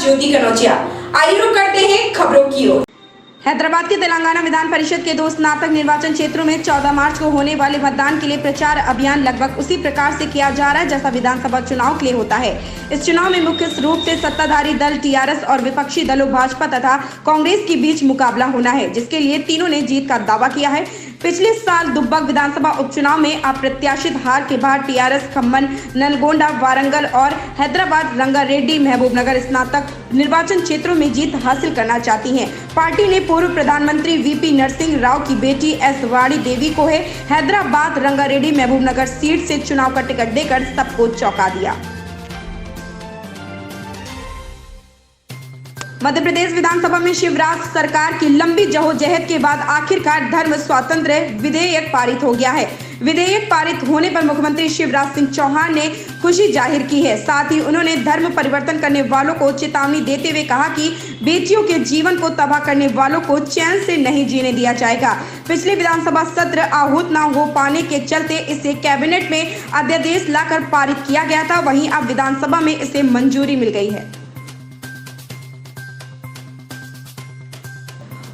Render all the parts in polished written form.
ज्योति कनौजिया। आइए रुक करते हैं खबरों की ओर। हैदराबाद के तेलंगाना विधान परिषद के 2 स्नातक निर्वाचन क्षेत्रों में 14 मार्च को होने वाले मतदान के लिए प्रचार अभियान लगभग उसी प्रकार से किया जा रहा है जैसा विधानसभा चुनाव के लिए होता है। इस चुनाव में मुख्य रूप से सत्ताधारी दल टीआरएस और विपक्षी दलों भाजपा तथा कांग्रेस के बीच मुकाबला होना है, जिसके लिए तीनों ने जीत का दावा किया है। पिछले साल दुब्बक विधानसभा उपचुनाव में अप्रत्याशित हार के बाद टीआरएस खम्मन, नलगोंडा, वारंगल और हैदराबाद, रंगारेड्डी, महबूबनगर स्नातक निर्वाचन क्षेत्रों में जीत हासिल करना चाहती है। पार्टी ने पूर्व प्रधानमंत्री वीपी नरसिंह राव की बेटी एस वाणी देवी को है हैदराबाद, रंगारेड्डी, महबूबनगर सीट से चुनाव का टिकट देकर सबको चौंका दिया। मध्य प्रदेश विधानसभा में शिवराज सरकार की लंबी जद्दोजहद के बाद आखिरकार धर्म स्वातंत्र विधेयक पारित हो गया है। विधेयक पारित होने पर मुख्यमंत्री शिवराज सिंह चौहान ने खुशी जाहिर की है। साथ ही उन्होंने धर्म परिवर्तन करने वालों को चेतावनी देते हुए कहा कि बेटियों के जीवन को तबाह करने वालों को चैन से नहीं जीने दिया जाएगा। पिछले विधानसभा सत्र आहूत न हो पाने के चलते इसे कैबिनेट में अध्यादेश लाकर पारित किया गया था, वहीं अब विधानसभा में इसे मंजूरी मिल गई है।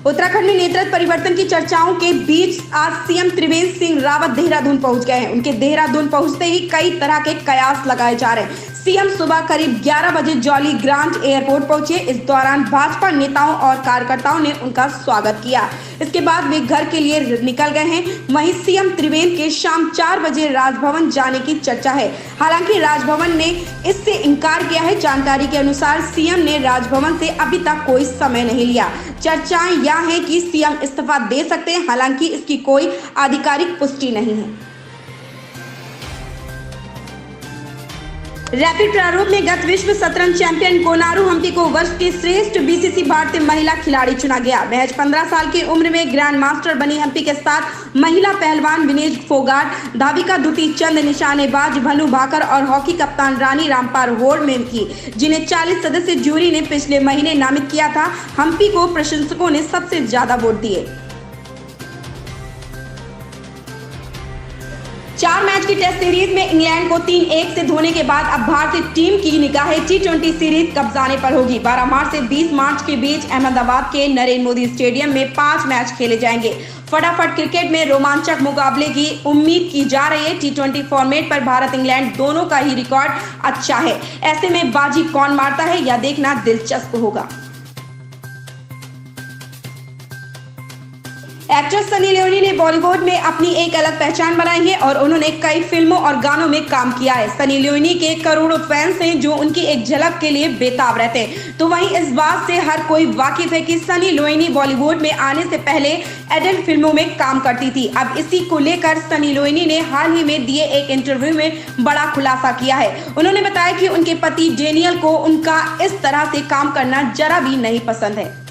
उत्तराखंड में नेतृत्व परिवर्तन की चर्चाओं के बीच आज सीएम त्रिवेंद्र सिंह रावत देहरादून पहुंच गए हैं। उनके देहरादून पहुंचते ही कई तरह के कयास लगाए जा रहे हैं। सीएम सुबह करीब 11 बजे जॉली ग्रांट एयरपोर्ट पहुंचे। इस दौरान भाजपा नेताओं और कार्यकर्ताओं ने उनका स्वागत किया। इसके बाद वे घर के लिए निकल गए हैं। वहीं सीएम त्रिवेंद्र के शाम 4 बजे राजभवन जाने की चर्चा है। हालांकि राजभवन ने इससे इनकार किया है। जानकारी के अनुसार सीएम ने राजभवन से अभी तक कोई समय नहीं लिया। चर्चाएं यह है कि सीएम इस्तीफा दे सकते हैं, हालांकि इसकी कोई आधिकारिक पुष्टि नहीं है। रैपिड प्रारूप में गत विश्व शतरंज चैंपियन कोनारू हम्पी को वर्ष की श्रेष्ठ बीसीसी भारतीय महिला खिलाड़ी चुना गया। महज 15 साल की उम्र में ग्रैंड मास्टर बनी हम्पी के साथ महिला पहलवान विनेश फोगाट, धाविका दुती चंद, निशानेबाज भनु भाकर और हॉकी कप्तान रानी रामपाल होड़मेन थी, जिन्हें 40 सदस्य जूरी ने पिछले महीने नामित किया था। हम्पी को प्रशंसकों ने सबसे ज्यादा वोट दिए। 4 मैच की टेस्ट सीरीज में इंग्लैंड को 3-1 से धोने के बाद अब भारतीय टीम की निगाहें T20 सीरीज कब्जाने पर होगी। 12 मार्च से 20 मार्च के बीच अहमदाबाद के नरेंद्र मोदी स्टेडियम में 5 मैच खेले जाएंगे। फटाफट क्रिकेट में रोमांचक मुकाबले की उम्मीद की जा रही है। T20 फॉर्मेट पर भारत इंग्लैंड दोनों का ही रिकॉर्ड अच्छा है। ऐसे में बाजी कौन मारता है यह देखना दिलचस्प होगा। एक्ट्रेस सनी लियोनी ने बॉलीवुड में अपनी एक अलग पहचान बनाई है और उन्होंने कई फिल्मों और गानों में काम किया है। सनी लियोनी के करोड़ों फैंस हैं जो उनकी एक झलक के लिए बेताब रहते हैं। तो वहीं इस बात से हर कोई वाकिफ है कि सनी लियोनी बॉलीवुड में आने से पहले एडल्ट फिल्मों में काम करती थी। अब इसी को लेकर सनी लियोनी ने हाल ही में दिए एक इंटरव्यू में बड़ा खुलासा किया है। उन्होंने बताया कि उनके पति डेनियल को उनका इस तरह से काम करना जरा भी नहीं पसंद है।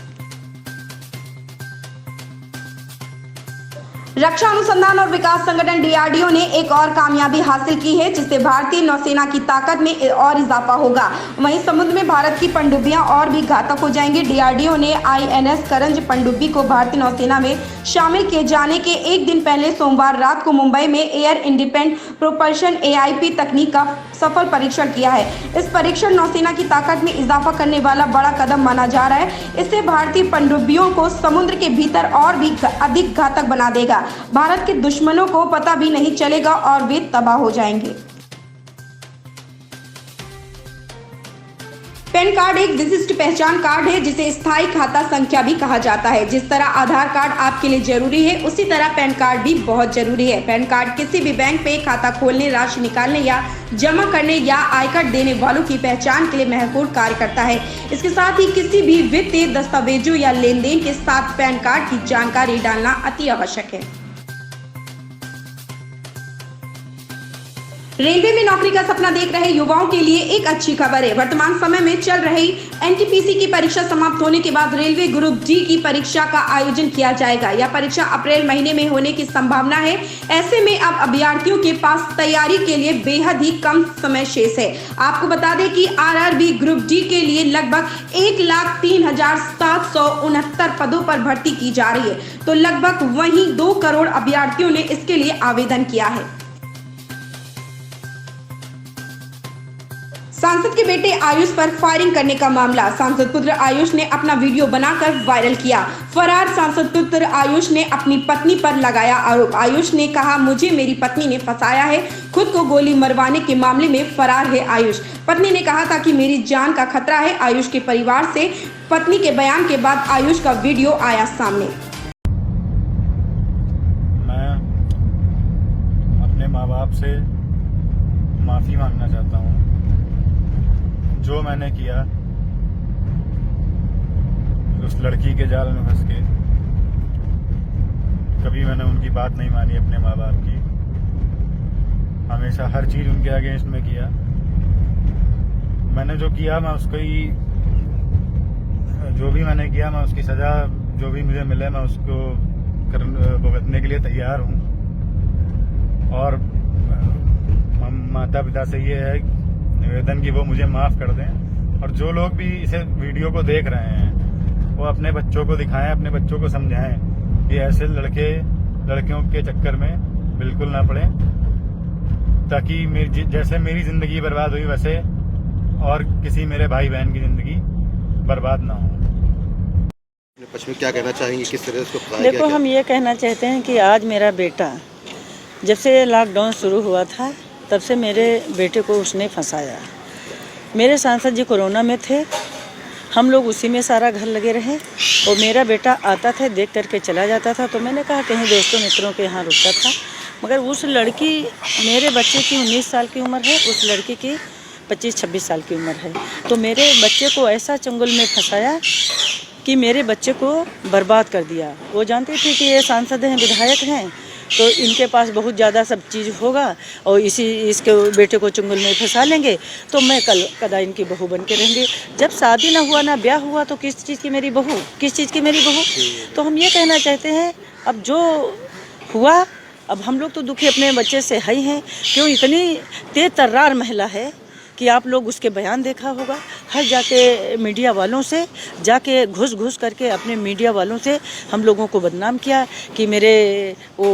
रक्षा अनुसंधान और विकास संगठन डीआरडीओ ने एक और कामयाबी हासिल की है, जिससे भारतीय नौसेना की ताकत में और इजाफा होगा। वहीं समुद्र में भारत की पनडुब्बियां और भी घातक हो जाएंगी। डीआरडीओ ने आईएनएस करंज पनडुब्बी को भारतीय नौसेना में शामिल किए जाने के एक दिन पहले सोमवार रात को मुंबई में एयर इंडिपेंडेंट प्रोपल्शन एआईपी तकनीक का सफल परीक्षण किया है। इस परीक्षण नौसेना की ताकत में इजाफा करने वाला बड़ा कदम माना जा रहा है। इससे भारतीय पनडुब्बियों को समुद्र के भीतर और भी अधिक घातक बना देगा। भारत के दुश्मनों को पता भी नहीं चलेगा और वे तबाह हो जाएंगे। पैन कार्ड एक विशिष्ट पहचान कार्ड है जिसे स्थायी खाता संख्या भी कहा जाता है। जिस तरह आधार कार्ड आपके लिए जरूरी है, उसी तरह पैन कार्ड भी बहुत जरूरी है। पैन कार्ड किसी भी बैंक पे खाता खोलने, राशि निकालने या जमा करने या आयकर देने वालों की पहचान के लिए महत्वपूर्ण कार्य करता है। इसके साथ ही किसी भी वित्तीय दस्तावेजों या लेन देन के साथ पैन कार्ड की जानकारी डालना अति आवश्यक है। रेलवे में नौकरी का सपना देख रहे युवाओं के लिए एक अच्छी खबर है। वर्तमान समय में चल रही एनटीपीसी की परीक्षा समाप्त होने के बाद रेलवे ग्रुप डी की परीक्षा का आयोजन किया जाएगा। यह परीक्षा अप्रैल महीने में होने की संभावना है। ऐसे में अब अभ्यर्थियों के पास तैयारी के लिए बेहद ही कम समय शेष है। आपको बता दें कि आरआरबी ग्रुप डी के लिए लगभग 1,03,769 पदों पर भर्ती की जा रही है, तो लगभग वहीं 2 करोड़ अभ्यर्थियों ने इसके लिए आवेदन किया है। सांसद के बेटे आयुष पर फायरिंग करने का मामला। सांसद पुत्र आयुष ने अपना वीडियो बनाकर वायरल किया। फरार सांसद पुत्र आयुष ने अपनी पत्नी पर लगाया आरोप। आयुष ने कहा, मुझे मेरी पत्नी ने फंसाया है। खुद को गोली मरवाने के मामले में फरार है आयुष। पत्नी ने कहा था कि मेरी जान का खतरा है। आयुष के परिवार से पत्नी के बयान के बाद आयुष का वीडियो आया सामने। मैं अपने माँ बाप से माफी मांगना चाहता हूँ। जो मैंने किया उस लड़की के जाल में फंस के, कभी मैंने उनकी बात नहीं मानी अपने माँ बाप की। हमेशा हर चीज उनके अगेंस्ट में किया। मैंने जो किया मैं उसको ही, जो भी मैंने किया मैं उसकी सजा जो भी मुझे मिले मैं उसको भुगतने के लिए तैयार हूँ। और माता पिता से ये है निवेदन कि वो मुझे माफ कर दें। और जो लोग भी इसे वीडियो को देख रहे हैं वो अपने बच्चों को दिखाएं, अपने बच्चों को समझाएं कि ऐसे लड़कियों के चक्कर में बिल्कुल ना पड़े, ताकि जैसे मेरी जिंदगी बर्बाद हुई वैसे और किसी मेरे भाई बहन की जिंदगी बर्बाद ना हो। पश्चिम क्या कहना चाहेंगे, किस तरह से उसको फंसाया गया? देखो, हम ये कहना चाहते हैं कि आज मेरा बेटा, जब से लॉकडाउन शुरू हुआ था तब से मेरे बेटे को उसने फंसाया। मेरे सांसद जी कोरोना में थे, हम लोग उसी में सारा घर लगे रहे और मेरा बेटा आता था, देख करके चला जाता था। तो मैंने कहा कहीं दोस्तों मित्रों के यहाँ रुकता था, मगर उस लड़की, मेरे बच्चे की 19 साल की उम्र है, उस लड़की की 25-26 साल की उम्र है। तो मेरे बच्चे को ऐसा चंगुल में फंसाया कि मेरे बच्चे को बर्बाद कर दिया। वो जानती थी कि ये सांसद हैं, विधायक हैं, तो इनके पास बहुत ज़्यादा सब चीज़ होगा और इसके बेटे को चुंगल में फंसा लेंगे तो मैं कल कदा इनकी बहू बन के रहेंगी। जब शादी ना हुआ ना ब्याह हुआ तो किस चीज़ की मेरी बहू, किस चीज़ की मेरी बहू। तो हम ये कहना चाहते हैं, अब जो हुआ, अब हम लोग तो दुखी अपने बच्चे से है ही हैं। क्यों इतनी तेज तर्रार महिला है कि आप लोग उसके बयान देखा होगा, हर जाके मीडिया वालों से जाके घुस करके अपने मीडिया वालों से हम लोगों को बदनाम किया कि मेरे वो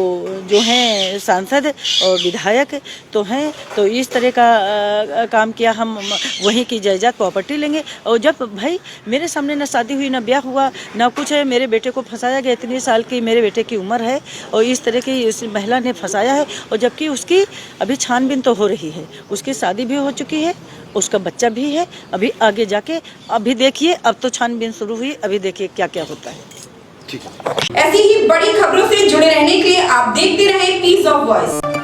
जो हैं सांसद और विधायक तो हैं, तो इस तरह का काम किया, हम वहीं की जायदाद प्रॉपर्टी लेंगे। और जब भाई मेरे सामने ना शादी हुई, ना ब्याह हुआ, ना कुछ है, मेरे बेटे को फंसाया गया। इतनी साल की मेरे बेटे की उम्र है और इस तरह की इस महिला ने फंसाया है। और जबकि उसकी अभी छानबीन तो हो रही है, उसकी शादी भी हो चुकी है, उसका बच्चा भी है। अभी आगे जाके अभी देखिए, अब तो छानबीन शुरू हुई, अभी देखिए क्या क्या होता है। ठीक है। ऐसी ही बड़ी खबरों से जुड़े रहने के लिए आप देखते रहें पीस ऑफ वॉइस।